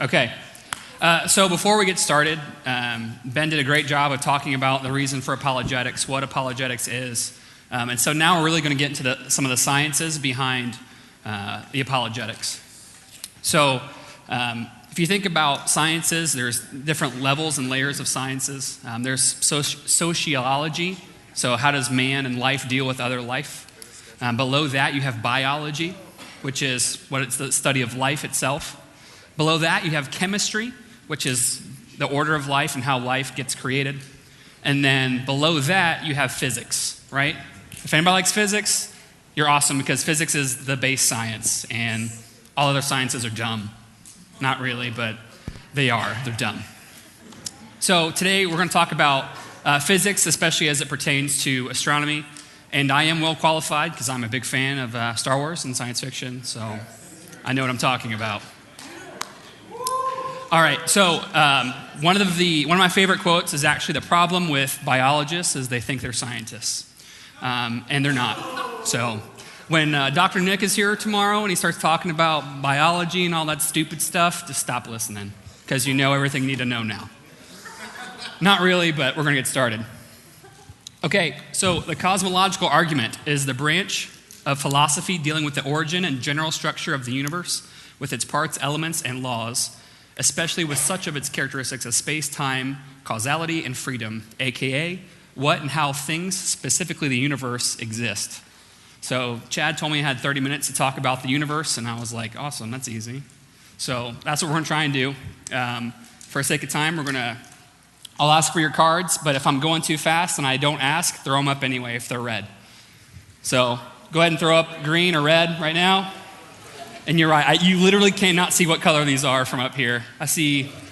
Okay. So before we get started, Ben did a great job of talking about the reason for apologetics, what apologetics is. And so now we're really going to get into some of the sciences behind the apologetics. So if you think about sciences, there's different levels and layers of sciences. There's sociology, so how does man and life deal with other life? Below that, you have biology, which is what it's the study of life itself. Below that, you have chemistry, which is the order of life and how life gets created. And then below that, you have physics, right? If anybody likes physics, you're awesome because physics is the base science and all other sciences are dumb. Not really, but they are. They're dumb. So today we're going to talk about physics, especially as it pertains to astronomy. And I am well qualified because I'm a big fan of Star Wars and science fiction, so I know what I'm talking about. All right, so one of my favorite quotes is actually the problem with biologists is they think they're scientists, and they're not. So when Dr. Nick is here tomorrow and he starts talking about biology and all that stupid stuff, just stop listening because you know everything you need to know now. Not really, but we're going to get started. Okay, so the cosmological argument is the branch of philosophy dealing with the origin and general structure of the universe with its parts, elements, and laws, especially with such of its characteristics as space, time, causality, and freedom, aka what and how things, specifically the universe, exist. So Chad told me I had 30 minutes to talk about the universe, and I was like, awesome, that's easy. So that's what we're going to try and do. For the sake of time, I'll ask for your cards, but if I'm going too fast and I don't ask, throw them up anyway if they're red. So go ahead and throw up green or red right now. And you're right, you literally cannot see what color these are from up here. I'm just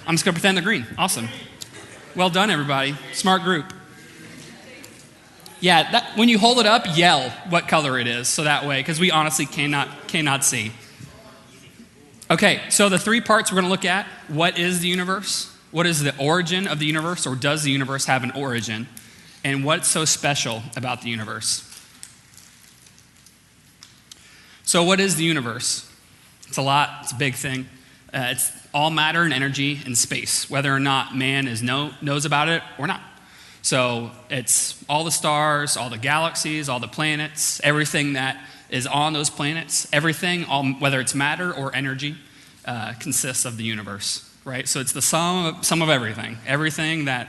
going to pretend they're green. Awesome. Well done, everybody. Smart group. Yeah, when you hold it up, yell what color it is, so that way, because we honestly cannot see. Okay, so the three parts we're going to look at, what is the universe? What is the origin of the universe, or does the universe have an origin? And what's so special about the universe? So what is the universe? It's a lot, it's a big thing. It's all matter and energy and space, whether or not man knows about it or not. So it's all the stars, all the galaxies, all the planets, everything that is on those planets, everything, whether it's matter or energy, consists of the universe. Right, so it's the sum of everything. Everything that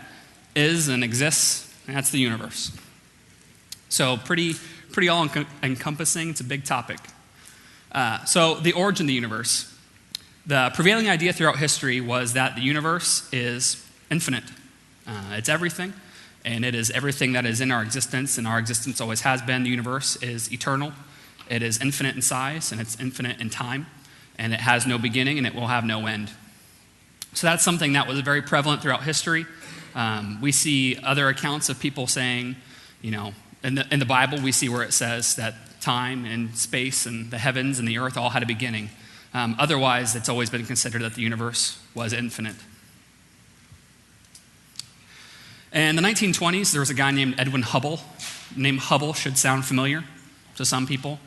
is and exists, and that's the universe. So pretty all-encompassing. It's a big topic. So the origin of the universe. The prevailing idea throughout history was that the universe is infinite. It's everything, and it is everything that is in our existence, and our existence always has been. The universe is eternal. It is infinite in size, and it's infinite in time, and it has no beginning, and it will have no end. So that's something that was very prevalent throughout history. We see other accounts of people saying, in the Bible, we see where it says that time and space and the heavens and the earth all had a beginning. Otherwise, it's always been considered that the universe was infinite. In the 1920s, there was a guy named Edwin Hubble. The name Hubble should sound familiar to some people.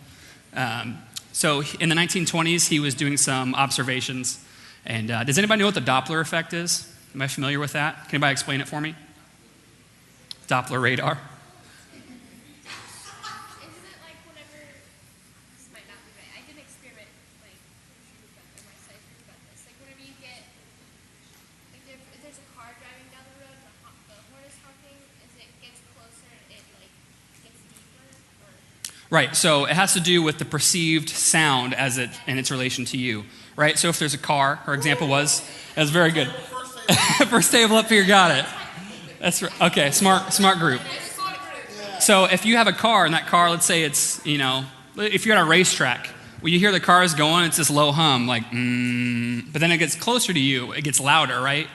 So in the 1920s, he was doing some observations. And does anybody know what the Doppler effect is? Am I familiar with that? Can anybody explain it for me? Doppler radar. Isn't it like whenever, this might not be right, I did an experiment, like, in my site about this. Like whenever you get, like if there's a car driving down the road and the horn is honking, as it gets closer, it like gets deeper? Or? Right, so it has to do with the perceived sound in its relation to you. Right, so if there's a car, her example was very good. First table up here, got it. That's right. Okay, smart group. So if you have a car and that car, let's say it's, if you're at a racetrack, when you hear the cars going, it's this low hum, like, but then it gets closer to you, it gets louder, right?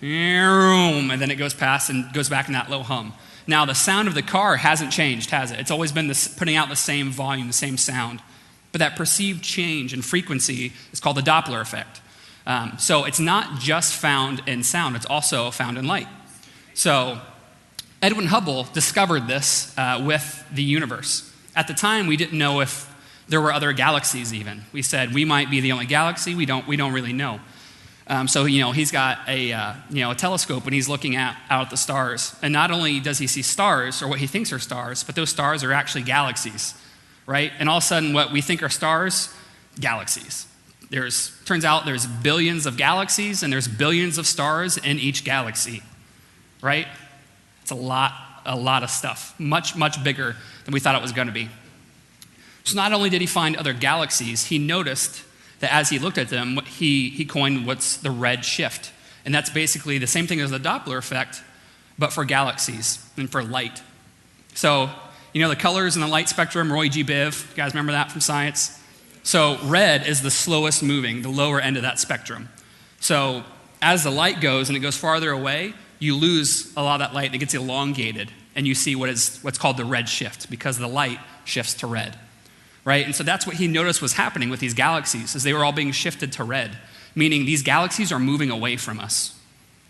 And then it goes past and goes back in that low hum. Now the sound of the car hasn't changed, has it? It's always been putting out the same volume, the same sound. But that perceived change in frequency is called the Doppler effect. So it's not just found in sound, it's also found in light. So Edwin Hubble discovered this with the universe. At the time, we didn't know if there were other galaxies even. We said we might be the only galaxy, we don't really know. So he's got a telescope and he's looking out at the stars. And not only does he see stars, or what he thinks are stars, but those stars are actually galaxies, right? And all of a sudden, what we think are stars, galaxies. Turns out there's billions of galaxies and there's billions of stars in each galaxy, right? It's a lot of stuff, much, much bigger than we thought it was going to be. So not only did he find other galaxies, he noticed that as he looked at them, he coined what's the red shift. And that's basically the same thing as the Doppler effect, but for galaxies and for light. So, the colors in the light spectrum, Roy G. Biv, you guys remember that from science? So red is the slowest moving, the lower end of that spectrum. So as the light goes and it goes farther away, you lose a lot of that light and it gets elongated, and you see what's called the red shift because the light shifts to red. Right? And so that's what he noticed was happening with these galaxies, is they were all being shifted to red, meaning these galaxies are moving away from us.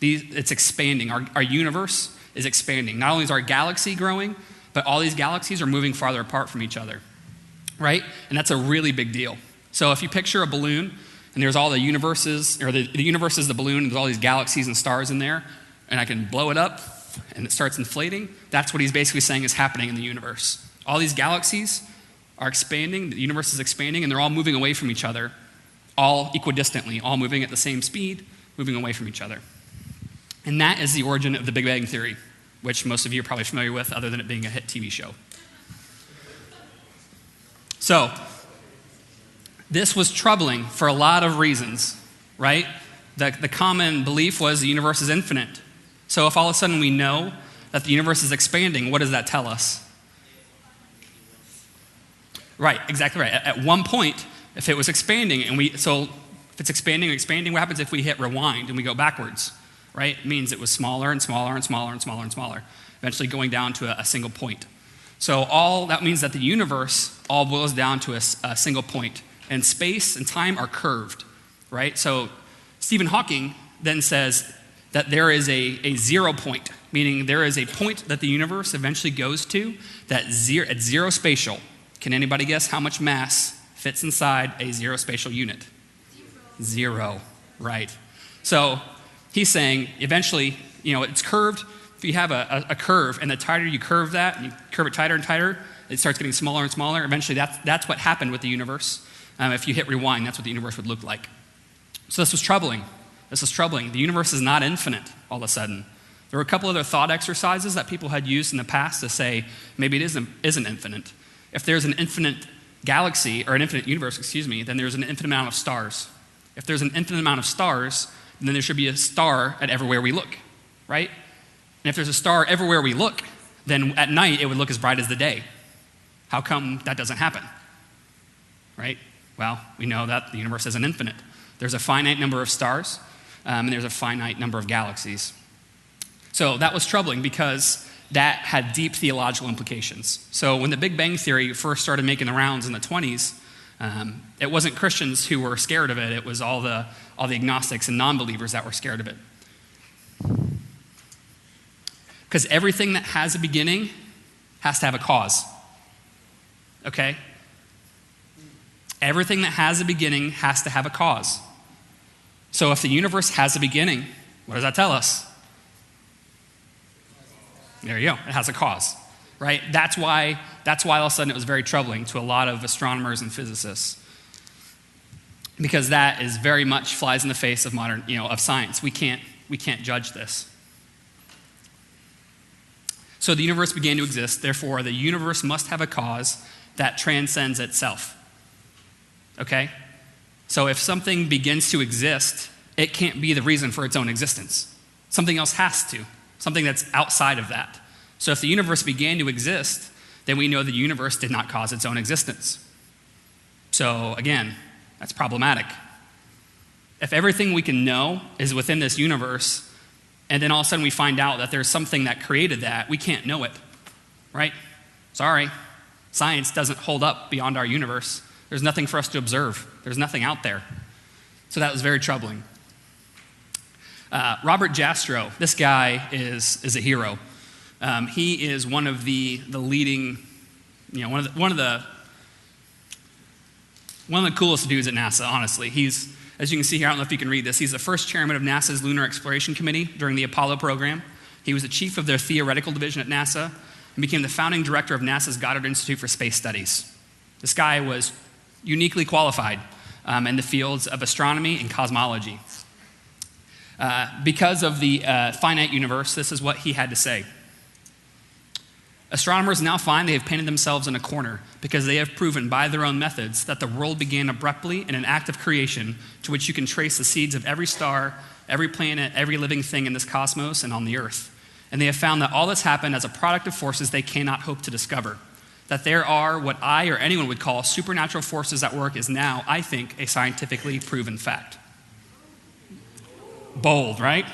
It's expanding. Our universe is expanding. Not only is our galaxy growing, but all these galaxies are moving farther apart from each other. Right? And that's a really big deal. So if you picture a balloon, and there's all the universes, or the universe is the balloon, and there's all these galaxies and stars in there, and I can blow it up, and it starts inflating, that's what he's basically saying is happening in the universe. All these galaxies are expanding, the universe is expanding, and they're all moving away from each other, all equidistantly, all moving at the same speed, moving away from each other. And that is the origin of the Big Bang Theory, which most of you are probably familiar with, other than it being a hit TV show. So, this was troubling for a lot of reasons, right? The common belief was the universe is infinite. So if all of a sudden we know that the universe is expanding, what does that tell us? Right, exactly right. At one point, if it was expanding, if it's expanding, what happens if we hit rewind and we go backwards, right? It means it was smaller and smaller and smaller and smaller and smaller, eventually going down to a single point. So all that means that the universe all boils down to a single point, and space and time are curved, right? So Stephen Hawking then says that there is a 0 point, meaning there is a point that the universe eventually goes to at zero spatial. Can anybody guess how much mass fits inside a zero spatial unit? Zero, right. So he's saying eventually, it's curved. If you have a curve, and the tighter you curve that, and you curve it tighter and tighter, it starts getting smaller and smaller. Eventually, that's what happened with the universe. If you hit rewind, that's what the universe would look like. So this was troubling. The universe is not infinite all of a sudden. There were a couple other thought exercises that people had used in the past to say maybe it isn't infinite. If there's an infinite galaxy, or an infinite universe, then there's an infinite amount of stars. If there's an infinite amount of stars, then there should be a star at everywhere we look, right? And if there's a star everywhere we look, then at night it would look as bright as the day. How come that doesn't happen? Right? Well, we know that the universe isn't infinite. There's a finite number of stars, and there's a finite number of galaxies. So that was troubling because that had deep theological implications. So when the Big Bang Theory first started making the rounds in the 20s, it wasn't Christians who were scared of it. It was all the agnostics and non-believers that were scared of it. Because everything that has a beginning has to have a cause. Okay? Everything that has a beginning has to have a cause. So if the universe has a beginning, what does that tell us? There you go. It has a cause, right? That's why all of a sudden it was very troubling to a lot of astronomers and physicists, because that is very much flies in the face of modern, of science. We can't judge this. So the universe began to exist. Therefore, the universe must have a cause that transcends itself. Okay? So if something begins to exist, it can't be the reason for its own existence. Something else has to. Something that's outside of that. So if the universe began to exist, then we know the universe did not cause its own existence. So again, that's problematic. If everything we can know is within this universe, and then all of a sudden we find out that there's something that created that, we can't know it, right? Sorry. Science doesn't hold up beyond our universe. There's nothing for us to observe. There's nothing out there. So that was very troubling. Robert Jastrow, this guy is a hero. He is one of the leading, one of the coolest dudes at NASA. Honestly, he's As you can see here, I don't know if you can read this. He's the first chairman of NASA's Lunar Exploration Committee during the Apollo program. He was the chief of their theoretical division at NASA and became the founding director of NASA's Goddard Institute for Space Studies. This guy was uniquely qualified in the fields of astronomy and cosmology. Because of the finite universe, this is what he had to say. Astronomers now find they have painted themselves in a corner because they have proven by their own methods that the world began abruptly in an act of creation to which you can trace the seeds of every star, every planet, every living thing in this cosmos and on the earth. And they have found that all this happened as a product of forces they cannot hope to discover. That there are what I or anyone would call supernatural forces at work is now, I think, a scientifically proven fact. Bold, right?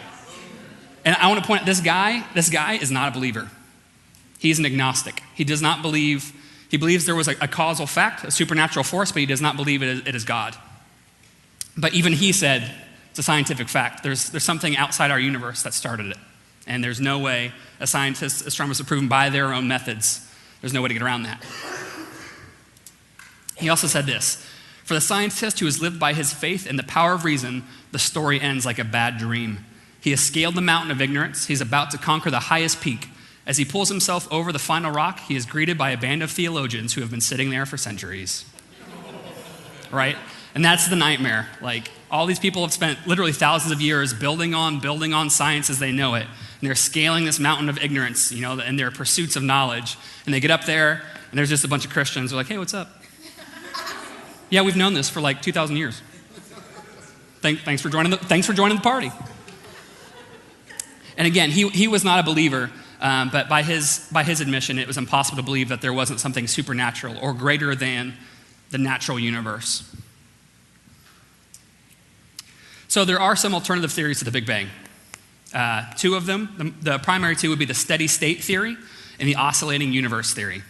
And I want to point out this guy is not a believer. He's an agnostic. He does not believe, he believes there was a causal fact, a supernatural force, but he does not believe it is God. But even he said it's a scientific fact. There's something outside our universe that started it. And there's no way astronomers have proven by their own methods, there's no way to get around that. He also said this: for the scientist who has lived by his faith in the power of reason, the story ends like a bad dream. He has scaled the mountain of ignorance. He's about to conquer the highest peak. As he pulls himself over the final rock, he is greeted by a band of theologians who have been sitting there for centuries. Right? And that's the nightmare. Like, all these people have spent literally thousands of years building on science as they know it. And they're scaling this mountain of ignorance, in their pursuits of knowledge. And they get up there, and there's just a bunch of Christians who are like, hey, what's up? Yeah, we've known this for like 2,000 years. Thanks for joining the party. And again, he was not a believer, but by his admission, it was impossible to believe that there wasn't something supernatural or greater than the natural universe. So there are some alternative theories to the Big Bang. Two of them, the primary two would be the steady state theory and the oscillating universe theory.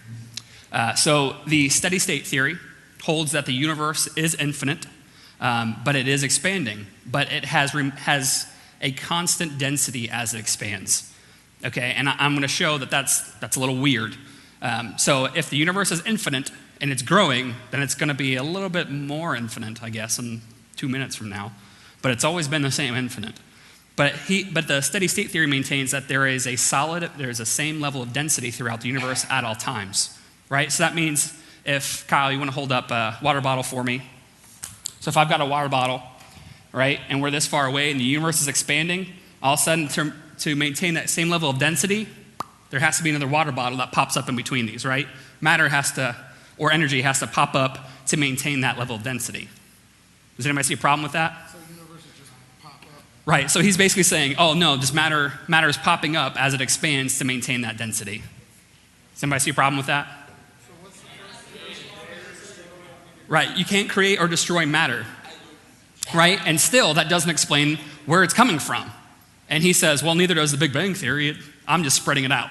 So the steady state theory holds that the universe is infinite, but it is expanding, but it has a constant density as it expands. Okay, and I'm going to show that that's a little weird. So if the universe is infinite and it's growing, then it's going to be a little bit more infinite, I guess, in 2 minutes from now. But it's always been the same infinite. But the steady state theory maintains that there's a same level of density throughout the universe at all times, right? So that means if, Kyle, you want to hold up a water bottle for me. So if I've got a water bottle, right, and we're this far away and the universe is expanding, all of a sudden to maintain that same level of density, there has to be another water bottle that pops up in between these, right? Or energy has to pop up to maintain that level of density. Does anybody see a problem with that? So the universe is just pop up. Right, so he's basically saying, oh no, this matter is popping up as it expands to maintain that density. Does anybody see a problem with that? So what's the first? Right, you can't create or destroy matter. Right, and still that doesn't explain where it's coming from. And he says, well, neither does the Big Bang Theory. I'm just spreading it out,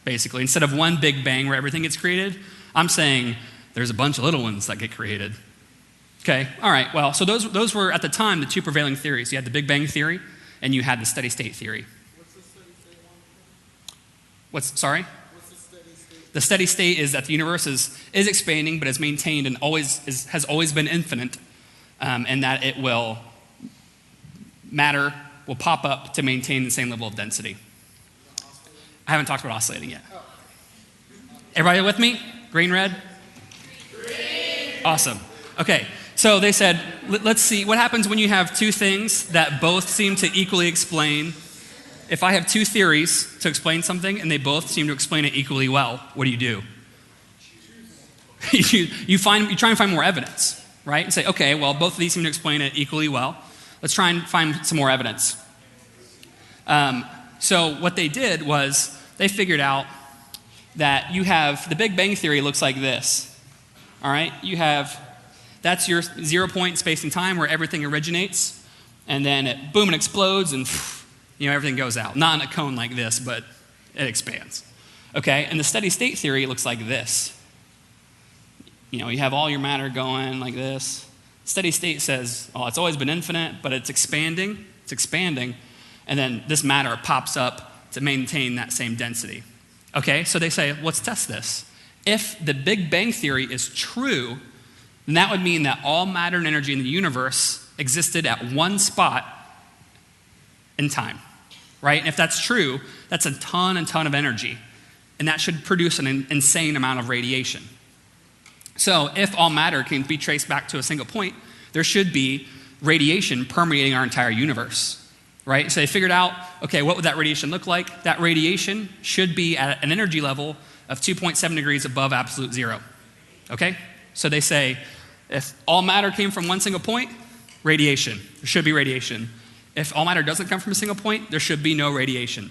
basically. Instead of one big bang where everything gets created, I'm saying there's a bunch of little ones that get created. Okay, all right, well, so those were, at the time, the two prevailing theories. You had the Big Bang Theory, and you had the steady state theory. What's the steady state one? Sorry? What's the steady state? The steady state is that the universe is expanding, but is maintained and has always been infinite, and that matter will pop up to maintain the same level of density. I haven't talked about oscillating yet. Everybody with me? Green, red? Green. Awesome. Okay, so they said, let's see, what happens when you have two things that both seem to equally explain? If I have two theories to explain something and they both seem to explain it equally well, what do? You try and find more evidence, right? And say, okay, well, both of these seem to explain it equally well. Let's try and find some more evidence. So what they did was they figured out that you have, the Big Bang Theory looks like this. All right? That's your 0 point space and time where everything originates, and then it explodes, and everything goes out. Not in a cone like this, but it expands. Okay? And the steady state theory looks like this. You have all your matter going like this. Steady state says, oh, it's always been infinite, but it's expanding, and then this matter pops up to maintain that same density. Okay, so they say, let's test this. If the Big Bang Theory is true, then that would mean that all matter and energy in the universe existed at one spot in time, right? And if that's true, that's a ton of energy, and that should produce an insane amount of radiation. So if all matter can be traced back to a single point, there should be radiation permeating our entire universe, right? So they figured out, okay, what would that radiation look like? That radiation should be at an energy level of 2.7 degrees above absolute zero, okay? So they say, if all matter came from one single point, radiation. There should be radiation. If all matter doesn't come from a single point, there should be no radiation,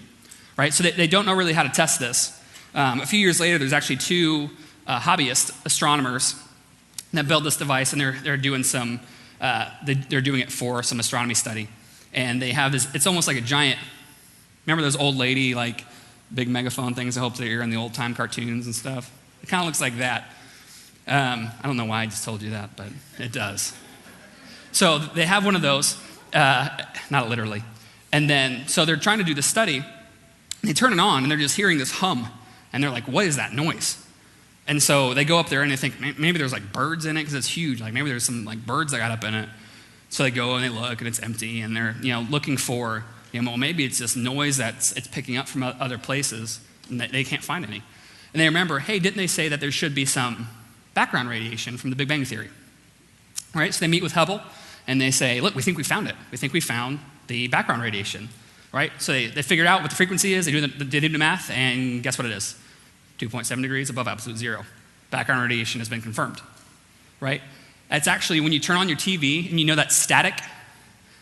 right? So they don't know really how to test this. A few years later, there's actually two hobbyist astronomers that built this device, and they're doing some, they're doing it for some astronomy study. And they have this, it's almost like a giant, remember those old lady, like, big megaphone things I hope they hear in the old time cartoons and stuff? It kind of looks like that. I don't know why I just told you that, but it does. So they have one of those, not literally. And then, so they're trying to do the study. They turn it on, and they're just hearing this hum. And they're like, what is that noise? And so they go up there, and they think, maybe there's like birds in it, because it's huge. Like maybe there's some like birds that got up in it. So they go and they look, and it's empty, and they're looking for, well, maybe it's just noise it's picking up from other places, and they can't find any. And they remember, hey, didn't they say that there should be some background radiation from the Big Bang Theory? Right? So they meet with Hubble, and they say, look, we think we found it. We think we found the background radiation. Right? So they figured out what the frequency is, they do the math, and guess what it is? 2.7 degrees above absolute zero. Background radiation has been confirmed. Right? It's actually, when you turn on your TV and you know that's static,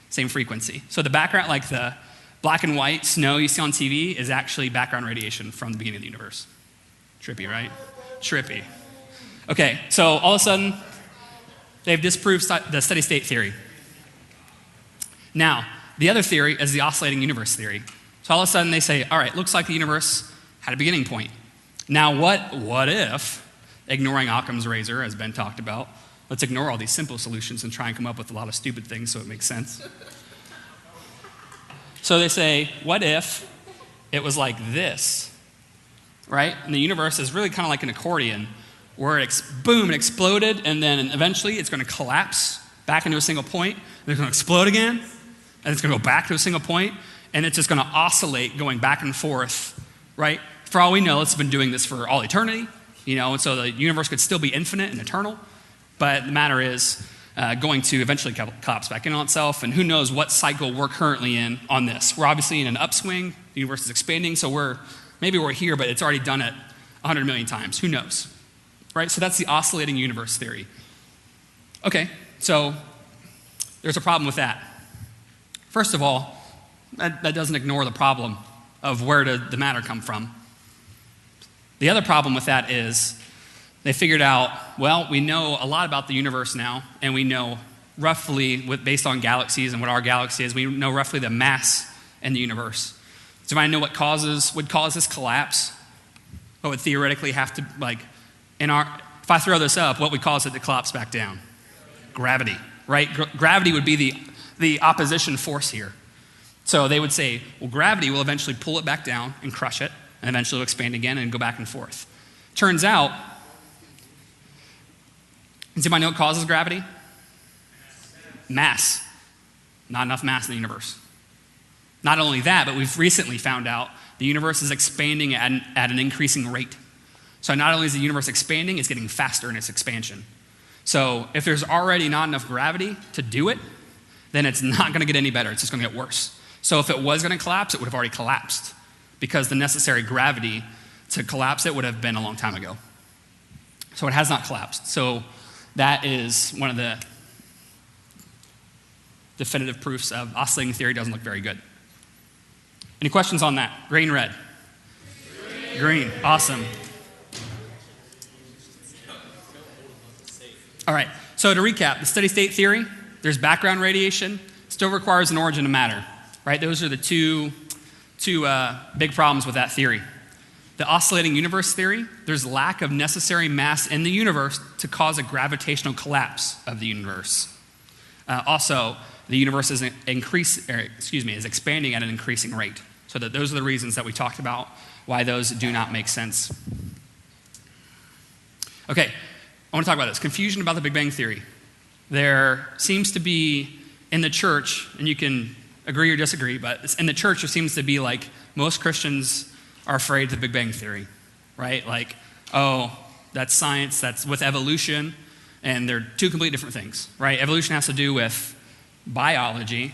same frequency. So the background, like the black and white snow you see on TV, is actually background radiation from the beginning of the universe. Trippy, right? Trippy. Okay, so all of a sudden, they've disproved the steady state theory. Now, the other theory is the oscillating universe theory. So all of a sudden they say, all right, looks like the universe had a beginning point. Now what if, ignoring Occam's razor, as Ben talked about, let's ignore all these simple solutions and try and come up with a lot of stupid things so it makes sense. So they say, what if it was like this, right? And the universe is really kind of like an accordion, where it exploded, and then eventually it's going to collapse back into a single point, and it's going to explode again, and it's going to go back to a single point, and it's just going to oscillate going back and forth, right? For all we know, it's been doing this for all eternity, and so the universe could still be infinite and eternal, but the matter is going to eventually collapse back in on itself, and who knows what cycle we're currently in on this. We're obviously in an upswing, the universe is expanding, so maybe we're here, but it's already done it 100 million times, who knows, right? So that's the oscillating universe theory. Okay, so there's a problem with that. First of all, that doesn't ignore the problem of where did the matter come from. The other problem with that is they figured out, well, we know a lot about the universe now, and we know roughly, based on galaxies and what our galaxy is, we know roughly the mass in the universe. So if I know what would cause this collapse, what would theoretically have to, if I throw this up, what would cause it to collapse back down? Gravity, right? Gravity would be the opposition force here. So they would say, well, gravity will eventually pull it back down and crush it, and eventually it'll expand again and go back and forth. Turns out, does anybody know what causes gravity? Mass. Not enough mass in the universe. Not only that, but we've recently found out the universe is expanding at an increasing rate. So not only is the universe expanding, it's getting faster in its expansion. So if there's already not enough gravity to do it, then it's not going to get any better. It's just going to get worse. So if it was going to collapse, it would have already collapsed, because the necessary gravity to collapse it would have been a long time ago. So it has not collapsed. So that is one of the definitive proofs of oscillating theory doesn't look very good. Any questions on that? Green, red? Green. Awesome. All right, so to recap, the steady state theory, there's background radiation, still requires an origin of matter, right? Those are the two big problems with that theory. The oscillating universe theory, there's lack of necessary mass in the universe to cause a gravitational collapse of the universe. Also, the universe is expanding at an increasing rate. So those are the reasons that we talked about why those do not make sense. Okay, I want to talk about this. Confusion about the Big Bang Theory. There seems to be in the church, and you can agree or disagree, but in the church, there seems to be like most Christians are afraid of the Big Bang Theory, right? Like, oh, that's science, that's with evolution, and they're two completely different things, right? Evolution has to do with biology,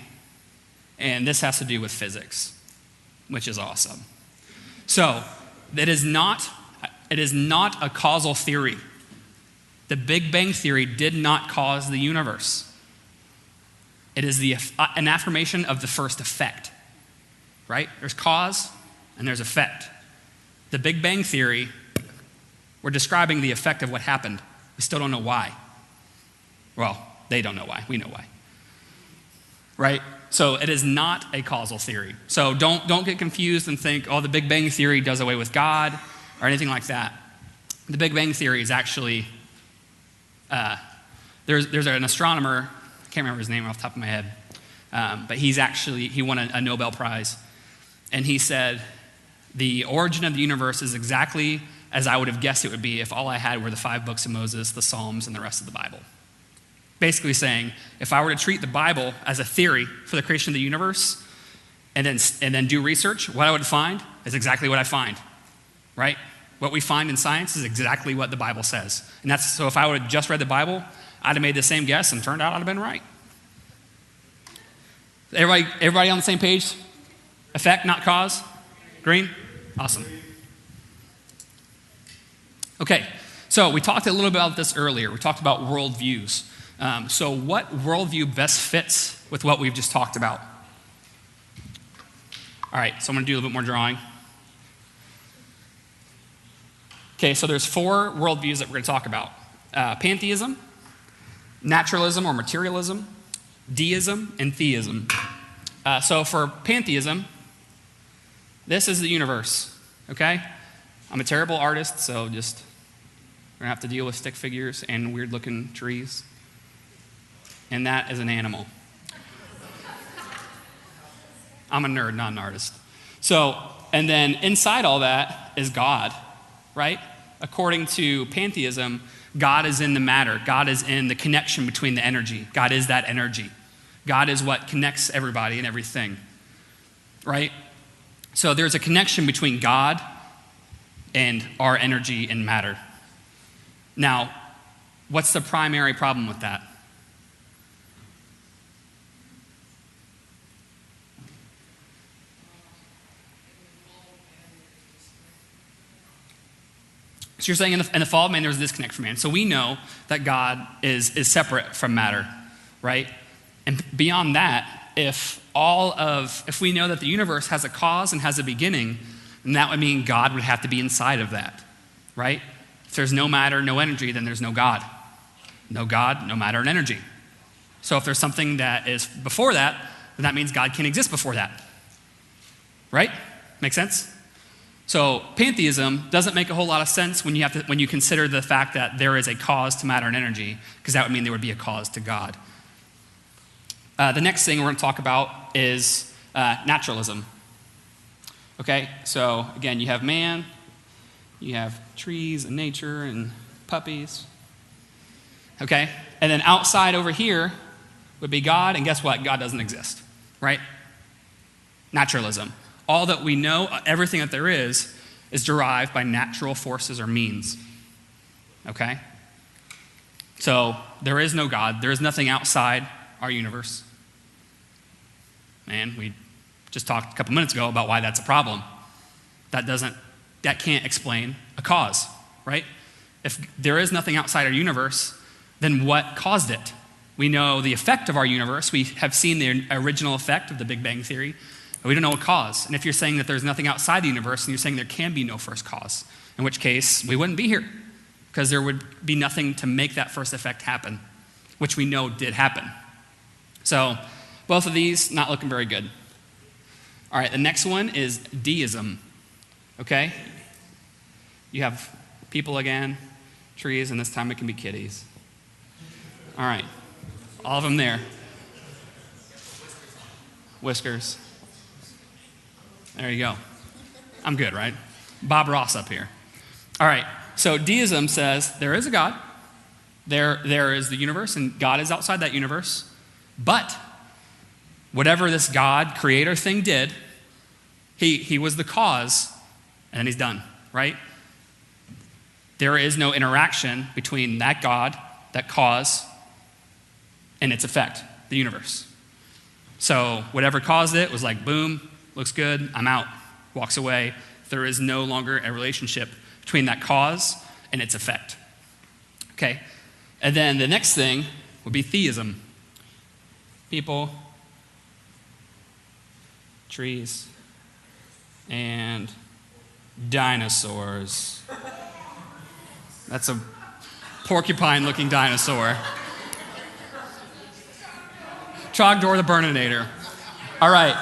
and this has to do with physics, which is awesome. So, it is not a causal theory. The Big Bang Theory did not cause the universe. It is an affirmation of the first effect, right? There's cause and there's effect. The Big Bang Theory, we're describing the effect of what happened. We still don't know why. Well, they don't know why. We know why. Right? So it is not a causal theory. So don't get confused and think, oh, the Big Bang Theory does away with God or anything like that. The Big Bang Theory is actually, there's an astronomer, I can't remember his name off the top of my head, but he won a Nobel Prize. And he said, the origin of the universe is exactly as I would have guessed it would be if all I had were the 5 books of Moses, the Psalms, and the rest of the Bible. Basically saying, if I were to treat the Bible as a theory for the creation of the universe, and then do research, what I would find is exactly what I find, right? What we find in science is exactly what the Bible says. And so if I would have just read the Bible, I'd have made the same guess and turned out I'd have been right. Everybody on the same page? Effect, not cause? Green? Awesome. Okay, so we talked a little bit about this earlier. We talked about worldviews. So what worldview best fits with what we've just talked about? All right, so I'm going to do a little bit more drawing. Okay, so there's 4 worldviews that we're going to talk about. Pantheism, naturalism or materialism, deism, and theism. So for pantheism, this is the universe, okay? I'm a terrible artist, so just we're going to have to deal with stick figures and weird-looking trees. And that is an animal. I'm a nerd, not an artist. So, and then inside all that is God, right? According to pantheism, God is in the matter. God is in the connection between the energy. God is that energy. God is what connects everybody and everything, right? So there's a connection between God and our energy and matter. Now, what's the primary problem with that? So you're saying in the fall of man, there was a disconnect from man. So we know that God is separate from matter, right? And beyond that, if we know that the universe has a cause and has a beginning, then that would mean God would have to be inside of that, right? If there's no matter, no energy, then there's no God. No God, no matter, and energy. So if there's something that is before that, then that means God can't exist before that. Right? Make sense? So pantheism doesn't make a whole lot of sense when you consider the fact that there is a cause to matter and energy, because that would mean there would be a cause to God. The next thing we're going to talk about is naturalism. Okay, so again, you have man, you have trees and nature and puppies. Okay, and then outside over here would be God, and guess what? God doesn't exist, right? Naturalism. All that we know, everything that there is derived by natural forces or means. Okay? So there is no God. There is nothing outside our universe. And we just talked a couple minutes ago about why that's a problem. That can't explain a cause, right? If there is nothing outside our universe, then what caused it? We know the effect of our universe. We have seen the original effect of the Big Bang Theory. But we don't know what cause. And if you're saying that there's nothing outside the universe, then you're saying there can be no first cause, in which case we wouldn't be here, because there would be nothing to make that first effect happen, which we know did happen. So both of these, not looking very good. All right, the next one is deism. Okay? You have people again, trees, and this time it can be kitties. All right, all of them there. Whiskers. There you go. I'm good, right? Bob Ross up here. All right, so deism says there is a God, there is the universe, and God is outside that universe, but Whatever this God, creator thing did, he was the cause, and then he's done, right? There is no interaction between that God, that cause, and its effect, the universe. So whatever caused it was like, boom, looks good, I'm out, walks away. There is no longer a relationship between that cause and its effect. Okay? And then the next thing would be theism. People, trees, and dinosaurs. That's a porcupine-looking dinosaur. Trogdor the Burninator. All right.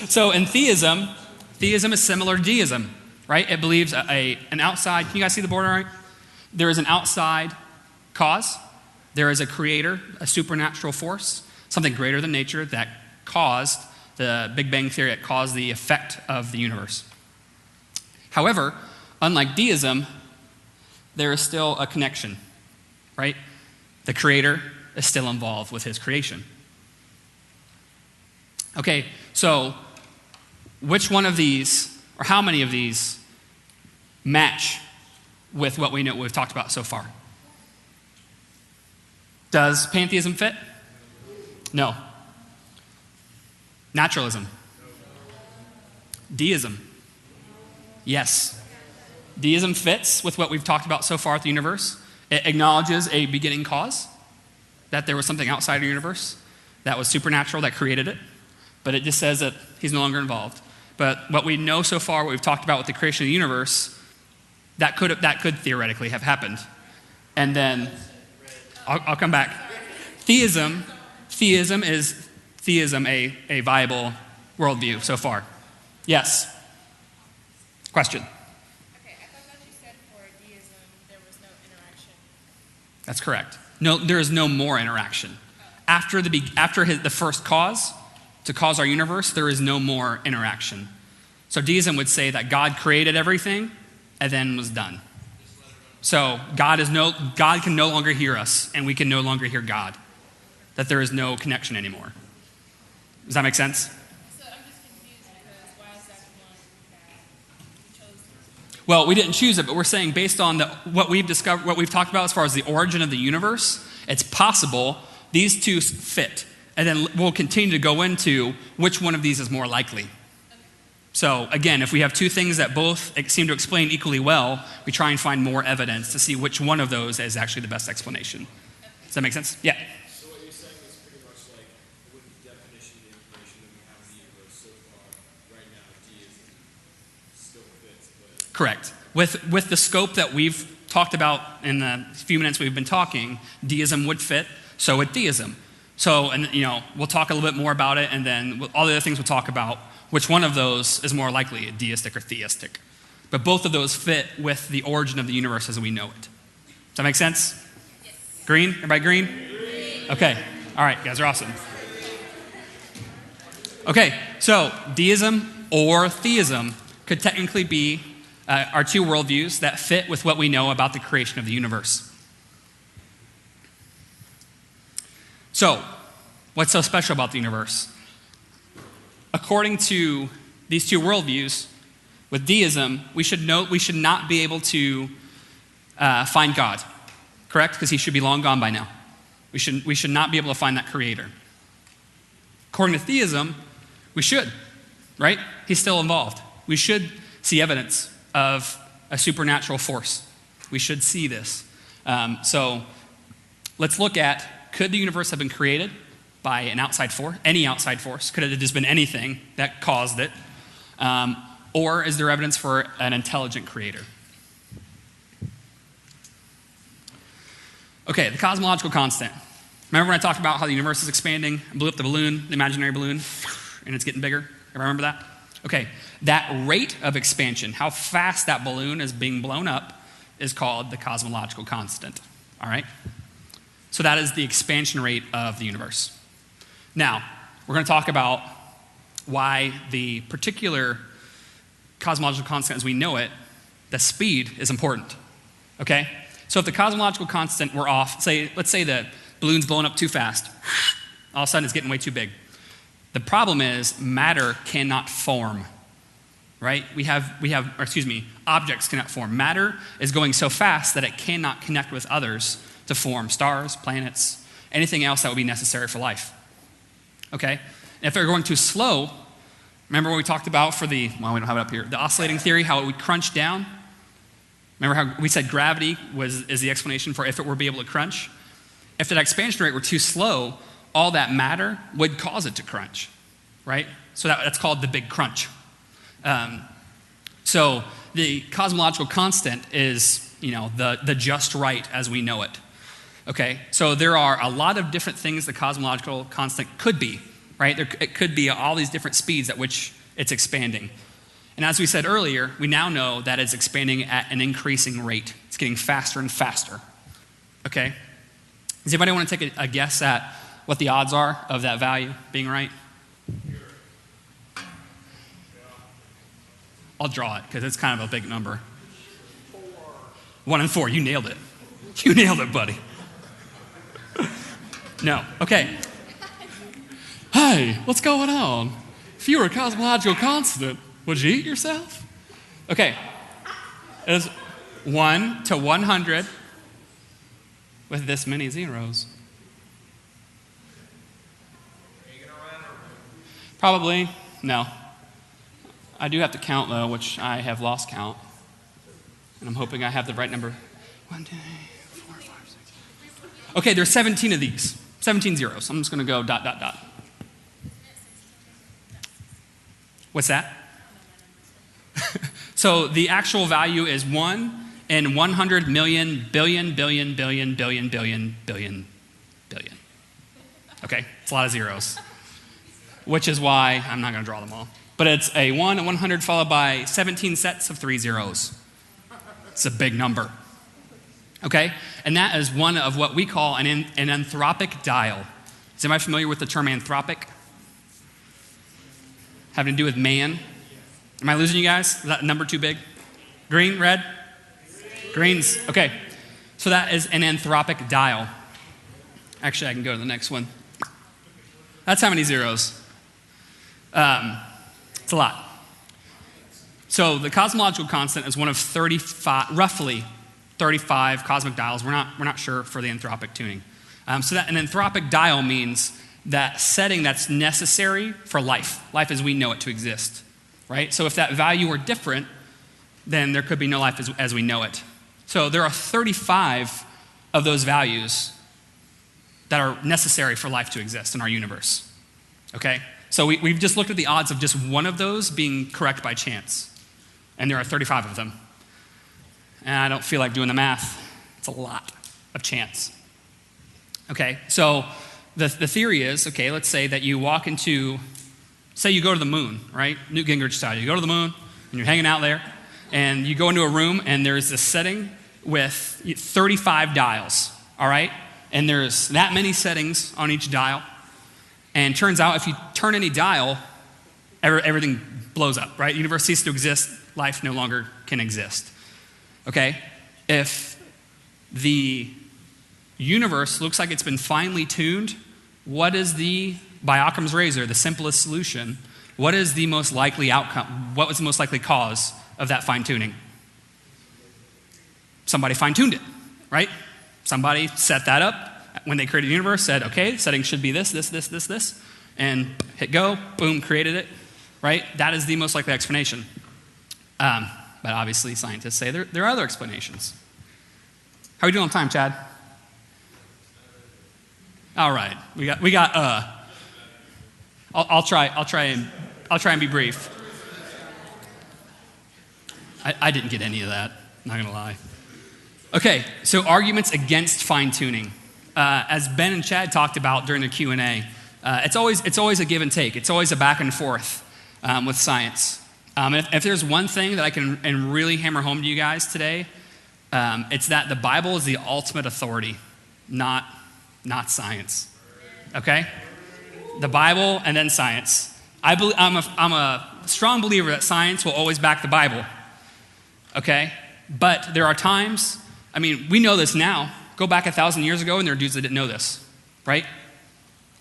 So in theism is similar to deism, right? It believes an outside, can you guys see the board all right? There is an outside cause. There is a creator, a supernatural force, something greater than nature that caused the Big Bang Theory, that caused the effect of the universe. However, unlike deism, there is still a connection, right? The creator is still involved with his creation. Okay, so which one of these, or how many of these, match with what we know we've talked about so far? Does pantheism fit? No. Naturalism? Deism? Yes. Deism fits with what we've talked about so far with the universe. It acknowledges a beginning cause, that there was something outside the universe that was supernatural that created it, but it just says that he's no longer involved. But what we know so far, what we've talked about with the creation of the universe, that could theoretically have happened. And then, I'll come back. Theism is a viable worldview so far? Yes. Question. Okay, I thought that you said for deism there was no interaction. That's correct. No, there is no more interaction. After the first cause, to cause our universe, there is no more interaction. So deism would say that God created everything and then was done. So God can no longer hear us, and we can no longer hear God. That there is no connection anymore. Does that make sense? So I'm just confused because why is that one that you chose? Well, we didn't choose it, but we're saying based on what we've discovered, what we've talked about as far as the origin of the universe, it's possible these two fit. And then we'll continue to go into which one of these is more likely. So again, if we have two things that both seem to explain equally well, we try and find more evidence to see which one of those is actually the best explanation. Does that make sense? Yeah. So what you're saying is pretty much like with the definition of the information that we have in the universe so far, right now, deism still fits, but... Correct. With the scope that we've talked about in the few minutes we've been talking, deism would fit, so would theism. So, and we'll talk a little bit more about it, and then all the other things we'll talk about, which one of those is more likely, deistic or theistic. But both of those fit with the origin of the universe as we know it. Does that make sense? Yes. Green? Everybody green? Green. Okay. All right, you guys are awesome. Okay, so deism or theism could technically be our two worldviews that fit with what we know about the creation of the universe. So, what's so special about the universe? According to these two worldviews, with deism, we should not be able to find God, correct? Because he should be long gone by now. We should not be able to find that creator. According to theism, we should, right? He's still involved. We should see evidence of a supernatural force. We should see this. So let's look at, could the universe have been created by an outside force, any outside force? Could it have just been anything that caused it? Or is there evidence for an intelligent creator? Okay, the cosmological constant. Remember when I talked about how the universe is expanding? I blew up the balloon, the imaginary balloon, and it's getting bigger? Everybody remember that? Okay, that rate of expansion, how fast that balloon is being blown up, is called the cosmological constant. All right? So that is the expansion rate of the universe. Now, we're going to talk about why the particular cosmological constant as we know it, the speed, is important. Okay? So if the cosmological constant were off, let's say the balloon's blowing up too fast, All of a sudden, it's getting way too big. The problem is matter cannot form, right? Objects cannot form. Matter is going so fast that it cannot connect with others to form stars, planets, anything else that would be necessary for life. Okay? And if they're going too slow, remember what we talked about for we don't have it up here, the oscillating theory, how it would crunch down? Remember how we said gravity is the explanation for if it were be able to crunch? If that expansion rate were too slow, all that matter would cause it to crunch, right? So that's called the big crunch. So the cosmological constant is, the just right as we know it. Okay, so there are a lot of different things the cosmological constant could be, right? It could be all these different speeds at which it's expanding. And as we said earlier, we now know that it's expanding at an increasing rate. It's getting faster and faster. Okay? Does anybody want to take a guess at what the odds are of that value being right? I'll draw it because it's kind of a big number. 1 in 4. You nailed it. You nailed it, buddy. No. Okay. Hey, what's going on? If you were a cosmological constant, would you eat yourself? Okay. It is 1 to 100 with this many zeros. Probably. No. I do have to count, though, which I have lost count. And I'm hoping I have the right number. 1, 2, 3, 4, 5, 6. Okay, there's 17 of these. 17 zeros. I'm just going to go ... What's that? So the actual value is 1 in 100 million billion. Okay, it's a lot of zeros. Which is why I'm not going to draw them all. But it's a 1 in 100 followed by 17 sets of 3 zeros. It's a big number. Okay? And that is one of what we call an anthropic dial. Is anybody familiar with the term anthropic? Having to do with man? Am I losing you guys? Is that number too big? Green? Red? Greens. Okay. So that is an anthropic dial. Actually, I can go to the next one. That's how many zeros? It's a lot. So the cosmological constant is one of roughly 35 cosmic dials. We're not sure for the anthropic tuning. So that an anthropic dial means that setting that's necessary for life as we know it to exist, right? So if that value were different, then there could be no life as we know it. So there are 35 of those values that are necessary for life to exist in our universe, okay? So we've just looked at the odds of just one of those being correct by chance, and there are 35 of them. And I don't feel like doing the math. It's a lot of chance. Okay, so the theory is, okay, let's say that you walk into, say you go to the moon, right? Newt Gingrich style. You go to the moon, and you're hanging out there, and you go into a room, and there's this setting with 35 dials, all right? And there's that many settings on each dial. And turns out if you turn any dial, everything blows up, right? The universe ceases to exist. Life no longer can exist. Okay? If the universe looks like it's been finely tuned, what is by Occam's razor, the simplest solution, what is the most likely outcome? What was the most likely cause of that fine-tuning? Somebody fine-tuned it, right? Somebody set that up when they created the universe, said, okay, settings should be this, and hit go, boom, created it, right? That is the most likely explanation. But obviously scientists say there are other explanations. How are we doing on time, Chad? All right, we got. I'll try and be brief. I didn't get any of that. Not gonna lie. Okay, so arguments against fine tuning. As Ben and Chad talked about during the Q&A, it's always a give and take. It's always a back and forth with science. If there's one thing that I can really hammer home to you guys today, it's that the Bible is the ultimate authority, not science. Okay? The Bible and then science. I'm a strong believer that science will always back the Bible. Okay? But there are times, we know this now. Go back 1,000 years ago and there are dudes that didn't know this, right?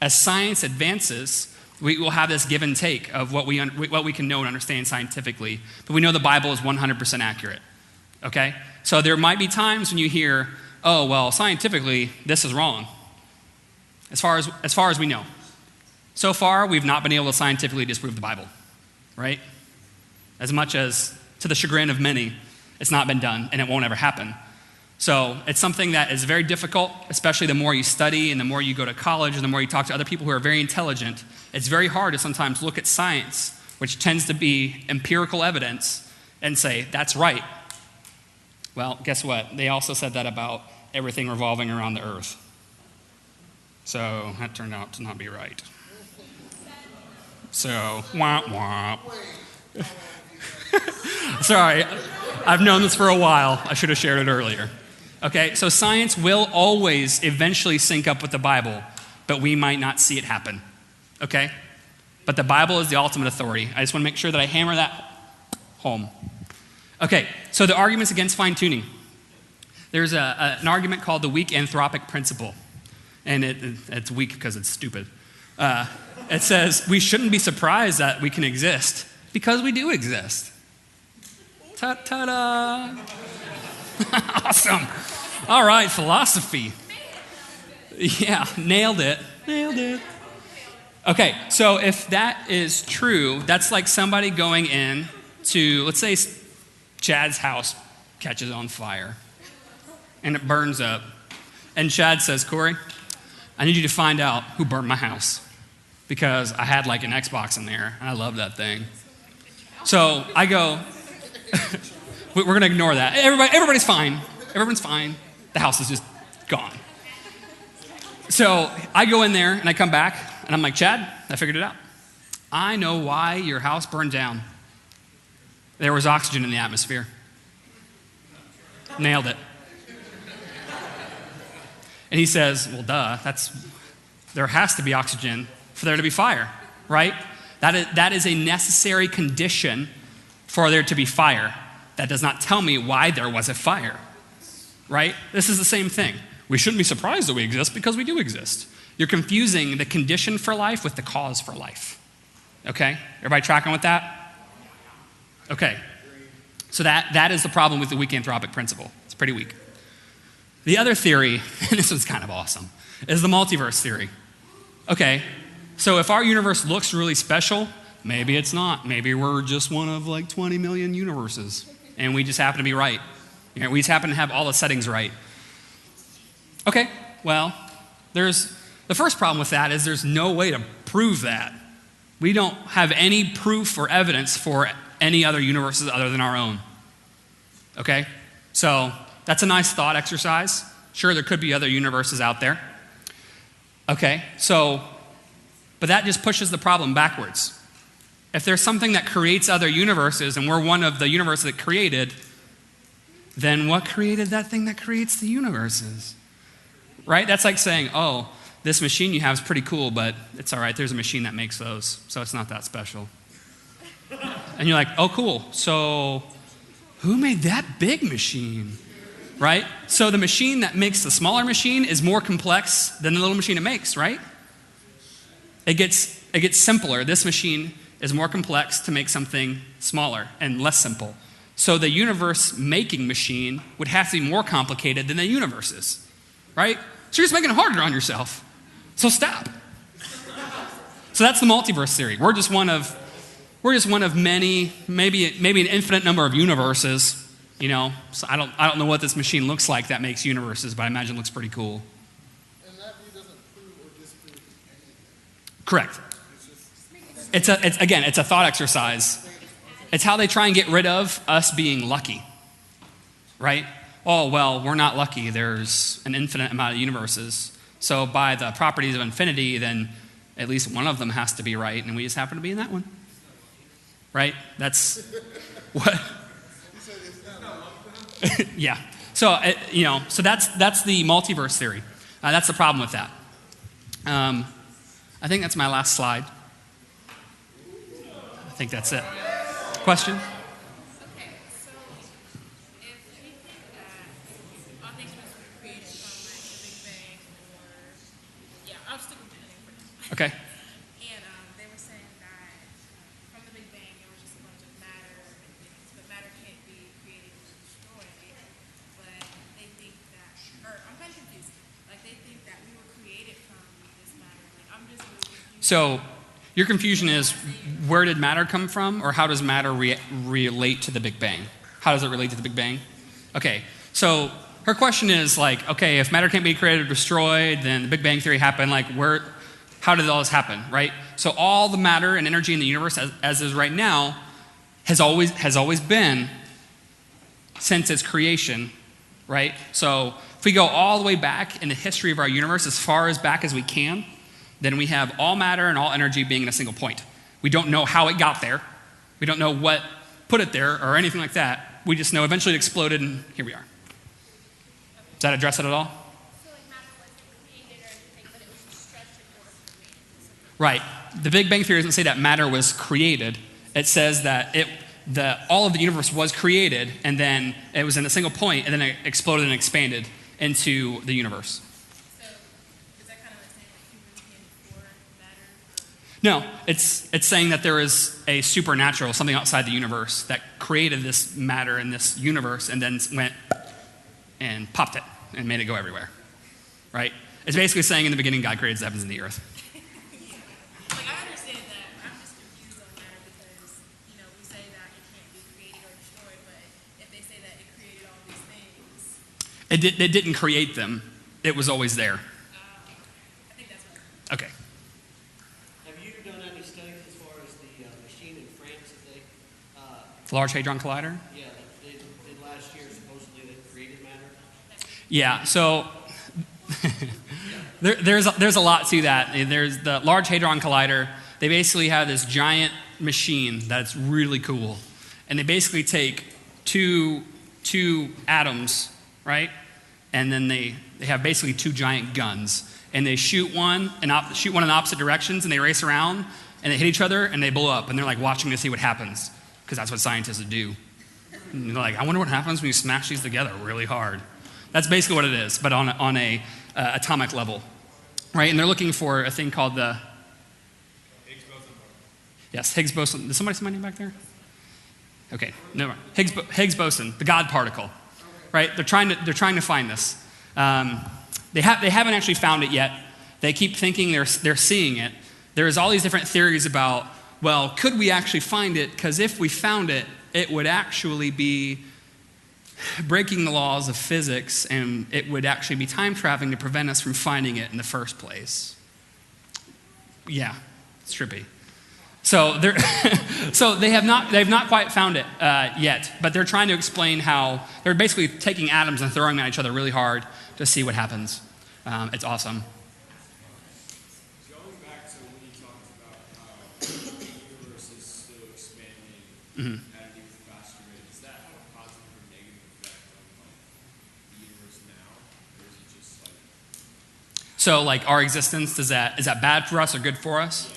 as science advances, we will have this give and take of what we can know and understand scientifically. But we know the Bible is 100% accurate, okay? So there might be times when you hear, oh, well, scientifically, this is wrong, as far as we know. So far, we've not been able to scientifically disprove the Bible, right? As much as, to the chagrin of many, it's not been done, and it won't ever happen. So it's something that is very difficult, especially the more you study and the more you go to college and the more you talk to other people who are very intelligent. It's very hard to sometimes look at science, which tends to be empirical evidence, and say, that's right. Well, guess what? They also said that about everything revolving around the earth. So that turned out to not be right. So, womp womp. Sorry, I've known this for a while. I should have shared it earlier. Okay, so science will always eventually sync up with the Bible, but we might not see it happen. Okay? But the Bible is the ultimate authority. I just want to make sure that I hammer that home. Okay, so the arguments against fine-tuning. There's an argument called the weak anthropic principle. And it's weak because it's stupid. It says we shouldn't be surprised that we can exist because we do exist. Ta-da! Awesome. All right, philosophy. Yeah, nailed it. Okay, so if that is true, that's like somebody going in to, let's say Chad's house catches on fire and it burns up. And Chad says, Corey, I need you to find out who burned my house because I had like an Xbox in there and I love that thing. So I go, we're going to ignore that. Everybody's fine. Everyone's fine. The house is just gone. So I go in there and I come back and I'm like, Chad, I figured it out. I know why your house burned down. There was oxygen in the atmosphere. Nailed it. And he says, well, duh, there has to be oxygen for there to be fire, right? That is a necessary condition for there to be fire. That does not tell me why there was a fire, right? This is the same thing. We shouldn't be surprised that we exist because we do exist. You're confusing the condition for life with the cause for life, okay? Everybody tracking with that? Okay. So that is the problem with the weak anthropic principle. It's pretty weak. The other theory, and this one's kind of awesome, is the multiverse theory. Okay, so if our universe looks really special, maybe it's not. Maybe we're just one of like 20 million universes, and we just happen to be right. You know, we just happen to have all the settings right. Okay, well, the first problem with that is there's no way to prove that. We don't have any proof or evidence for any other universes other than our own. Okay, so that's a nice thought exercise. Sure, there could be other universes out there. Okay, but that just pushes the problem backwards. If there's something that creates other universes and we're one of the universes that created, then what created that thing that creates the universes? Right? That's like saying, oh, this machine you have is pretty cool, but it's all right, there's a machine that makes those, so it's not that special. And you're like, oh, cool, so who made that big machine? Right? So the machine that makes the smaller machine is more complex than the little machine it makes, right? It gets simpler. This machine is more complex to make something smaller and less simple. So the universe making machine would have to be more complicated than the universe is, right? So you're just making it harder on yourself. So stop. So that's the multiverse theory. We're just one of many, maybe an infinite number of universes. You know, so I don't know what this machine looks like that makes universes, but I imagine it looks pretty cool. And that view doesn't prove or disprove anything. Correct. It's a thought exercise. It's how they try and get rid of us being lucky, right? Oh, well, we're not lucky. There's an infinite amount of universes. So by the properties of infinity, then at least one of them has to be right, and we just happen to be in that one, right? That's what... Yeah. So, so that's the multiverse theory. That's the problem with that. I think that's my last slide. I think that's it. Question? Okay, so if we think that all things were created from like the Big Bang, or I'll stick with the beginning for Okay. And they were saying that from the Big Bang there was just a bunch of matter and things, but matter can't be created or destroyed. But they think that, or I'm kind of confused. Like they think that we were created from this matter. Like I'm just really confused. So your confusion is where did matter come from, or how does matter relate to the Big Bang? How does it relate to the Big Bang? Okay, so her question is like, okay, if matter can't be created or destroyed, then the Big Bang Theory happened. Like, how did all this happen, right? So all the matter and energy in the universe, as is right now, has always been since its creation, right? So if we go all the way back in the history of our universe, as far as back as we can, then we have all matter and all energy being in a single point. We don't know how it got there. We don't know what put it there or anything like that. We just know eventually it exploded, and here we are. Does that address it at all? So like matter wasn't created or anything, but it was just stretched in order to create something. Right. The Big Bang Theory doesn't say that matter was created. It says that all of the universe was created, and then it was in a single point, and then it exploded and expanded into the universe. So is that kind of like saying like humans came before matter? No, it's saying that there is a supernatural, something outside the universe, that created this matter in this universe, and then went and popped it and made it go everywhere. Right? It's basically saying in the beginning God created the heavens and the earth. Like I understand that. I'm just confused on matter because we say that it can't be created or destroyed, but if they say that it created all these things, It didn't create them. It was always there. I think that's what. Okay. Have you done any studies as far as the machine in France that they, The Large Hadron Collider? that they did last year, supposedly that created matter? Yeah, so there's a lot to that. There's the Large Hadron Collider. They basically have this giant machine that's really cool. And they basically take two atoms, right? And then they have basically two giant guns. And they shoot one in opposite directions, and they race around, and they hit each other, and they blow up. And they're like watching to see what happens, because that's what scientists do. And they're like, I wonder what happens when you smash these together really hard. That's basically what it is, but on a atomic level, right? And they're looking for a thing called the Higgs boson. yes, Higgs boson. Did somebody say my name back there? Okay, never mind. Higgs boson, the God particle, right? They're trying to find this. They haven't actually found it yet. They keep thinking they're seeing it. There's all these different theories about, well, could we actually find it? Because if we found it, it would actually be breaking the laws of physics, and it would actually be time traveling to prevent us from finding it in the first place. Yeah, it's trippy. So they've not quite found it yet, but they're trying to explain how they're basically taking atoms and throwing them at each other really hard to see what happens. It's awesome. Going back to when you talked about how the universe is still expanding at an even faster rate, does that have a positive or negative effect on the universe now, or is it just like? So like our existence, is that bad for us or good for us?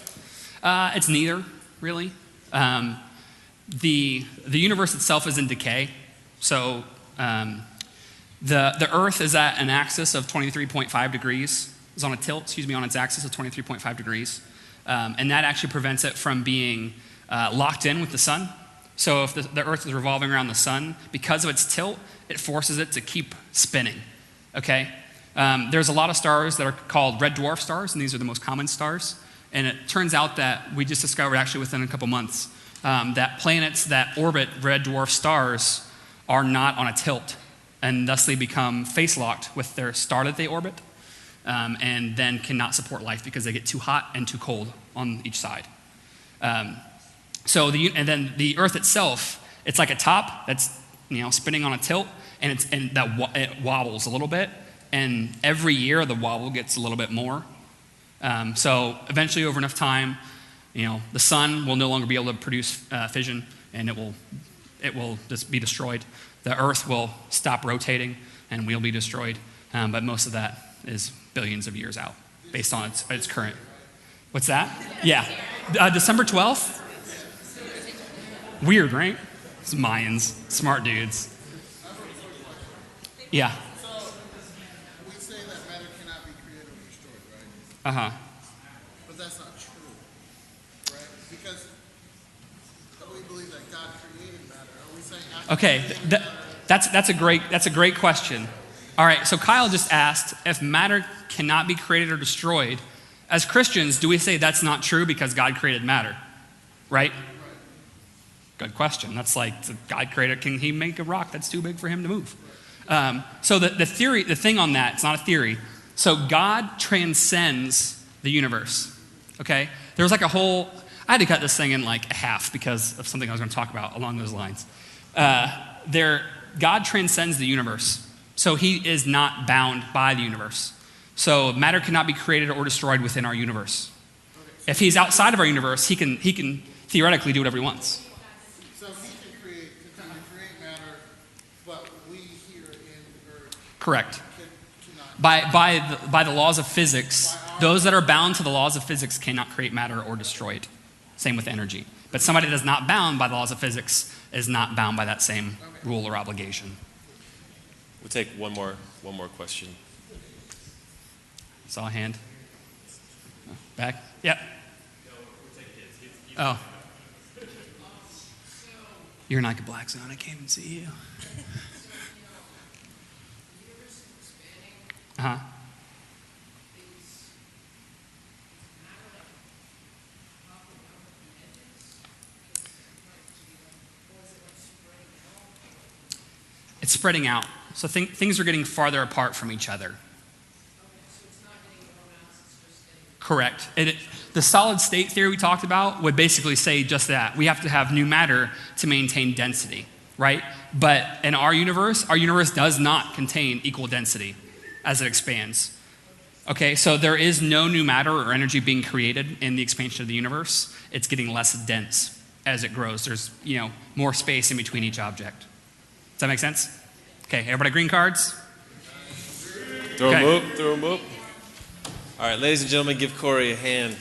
It's neither, really. The universe itself is in decay. So the Earth is at an axis of 23.5 degrees. It's on a tilt, on its axis of 23.5 degrees. And that actually prevents it from being locked in with the sun. So if the Earth is revolving around the sun, because of its tilt, it forces it to keep spinning. Okay? There's a lot of stars that are called red dwarf stars, and these are the most common stars. And it turns out that we just discovered actually within a couple months that planets that orbit red dwarf stars are not on a tilt, and thus they become face-locked with their star that they orbit, and then cannot support life because they get too hot and too cold on each side. And then the Earth itself, it's like a top that's spinning on a tilt, and it wobbles a little bit, and every year the wobble gets a little bit more. So eventually, over enough time, the sun will no longer be able to produce fission, and it will just be destroyed. The Earth will stop rotating, and we'll be destroyed. But most of that is billions of years out, based on its current. What's that? Yeah, December 12th. Weird, right? It's Mayans, smart dudes. Yeah. So, we say that matter cannot be created or destroyed, right? Uh huh. But that's Because we believe that God created matter. Are we saying Okay, that's a great question. All right, so Kyle just asked if matter cannot be created or destroyed. As Christians, do we say that's not true because God created matter? Right? Good question. That's like, God created, can he make a rock that's too big for him to move? So the thing on that, it's not a theory. So God transcends the universe. Okay? There was like a whole, I had to cut this thing in like half because of something I was going to talk about along those lines. God transcends the universe. So he is not bound by the universe. So matter cannot be created or destroyed within our universe. If he's outside of our universe, he can theoretically do whatever he wants. So he can continue to create matter, but we here in Earth Correct. cannot. By the laws of physics, those that are bound to the laws of physics cannot create matter or destroy it. Same with energy. But somebody that's not bound by the laws of physics is not bound by that same rule or obligation. We'll take one more question. Saw a hand. Back? Yep. Oh. You're in like a black zone. I can't even see you. Uh-huh. It's spreading out. So things are getting farther apart from each other. Correct. The solid state theory we talked about would basically say just that. We have to have new matter to maintain density, right? But in our universe does not contain equal density as it expands. Okay, so there is no new matter or energy being created in the expansion of the universe. It's getting less dense as it grows. There's, more space in between each object. Does that make sense? Okay, everybody green cards? Throw them up. All right, ladies and gentlemen, give Corey a hand.